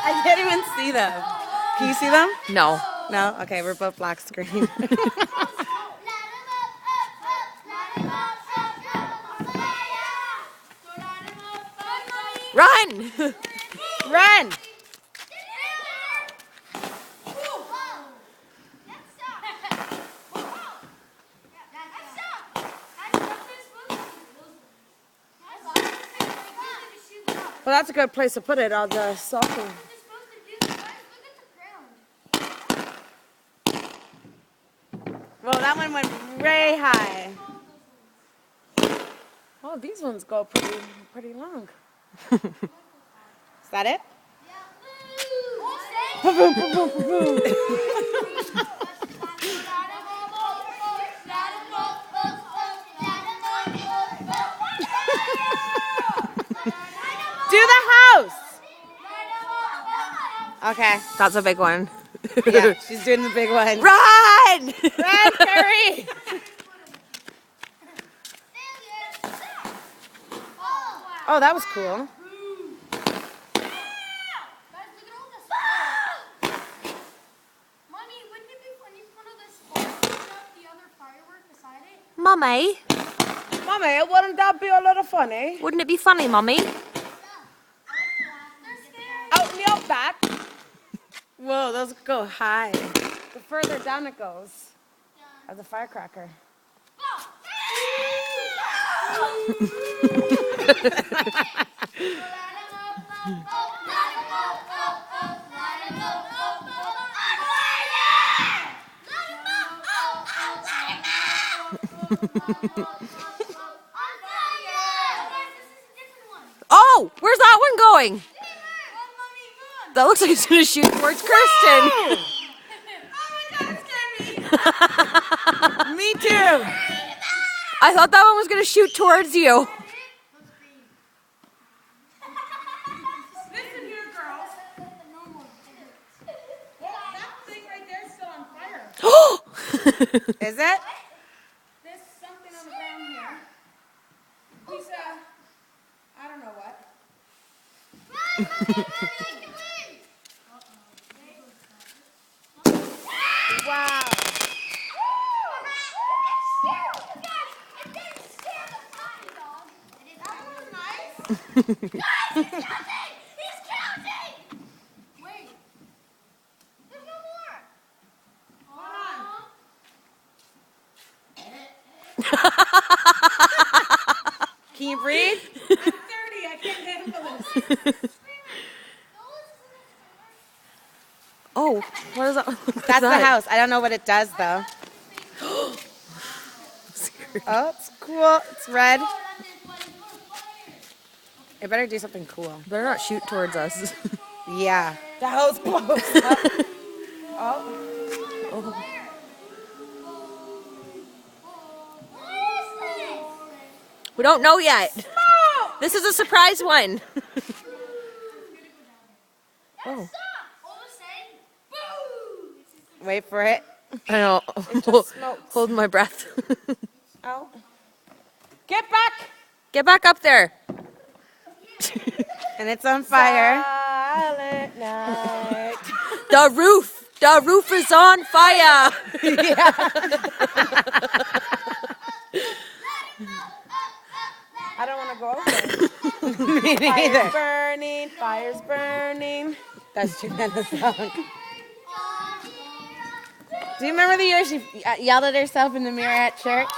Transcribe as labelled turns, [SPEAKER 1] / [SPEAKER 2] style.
[SPEAKER 1] I can't even see them. Can you see them?
[SPEAKER 2] No.
[SPEAKER 1] No? Okay, we're both black screen.
[SPEAKER 2] Run!
[SPEAKER 1] Run! Well, that's a good place to put it on the soccer. Well, that one went way high. Oh, these ones go pretty long. Is that it? Boom, boom, boom, boom, boom. Do the house. Okay.
[SPEAKER 2] That's a big one.
[SPEAKER 1] Yeah, she's doing the big one.
[SPEAKER 2] Run!
[SPEAKER 1] Run, Carrie! Oh, that was cool.
[SPEAKER 2] Mummy,
[SPEAKER 1] Mommy, wouldn't that be a little funny?
[SPEAKER 2] wouldn't it be funny, Mummy?
[SPEAKER 1] Out in your back. Whoa, those go high. The further down it goes, as a firecracker.
[SPEAKER 2] Oh, where's that one going? That looks like it's going to shoot towards Kirsten.
[SPEAKER 1] Me too.
[SPEAKER 2] I thought that one was going to shoot towards you.
[SPEAKER 1] Listen here, girls. That thing right there is still on fire. Is it? There's something on the ground here. Piece of, I don't know what. Wow.
[SPEAKER 3] Guys, he's counting! He's counting! Wait. There's no more.
[SPEAKER 1] Can you breathe? I'm 30. I can't handle this.
[SPEAKER 2] Oh, what is that?
[SPEAKER 1] That's the house. I don't know what it does, though. Oh, it's cool. It's red. It better do something cool.
[SPEAKER 2] Better not shoot towards us.
[SPEAKER 1] Yeah. The house blows up. Oh.
[SPEAKER 2] We don't know yet. This is a surprise one. Oh.
[SPEAKER 1] Wait for it.
[SPEAKER 2] I know.
[SPEAKER 1] just smokes.
[SPEAKER 2] Hold my breath.
[SPEAKER 1] Oh. Get back!
[SPEAKER 2] Get back up there.
[SPEAKER 1] And it's on fire.
[SPEAKER 3] Silent night.
[SPEAKER 2] The roof is on fire.
[SPEAKER 1] I don't want to go over. Me neither. Fire's burning. That's Janana's song. Do you remember the year she yelled at herself in the mirror at church?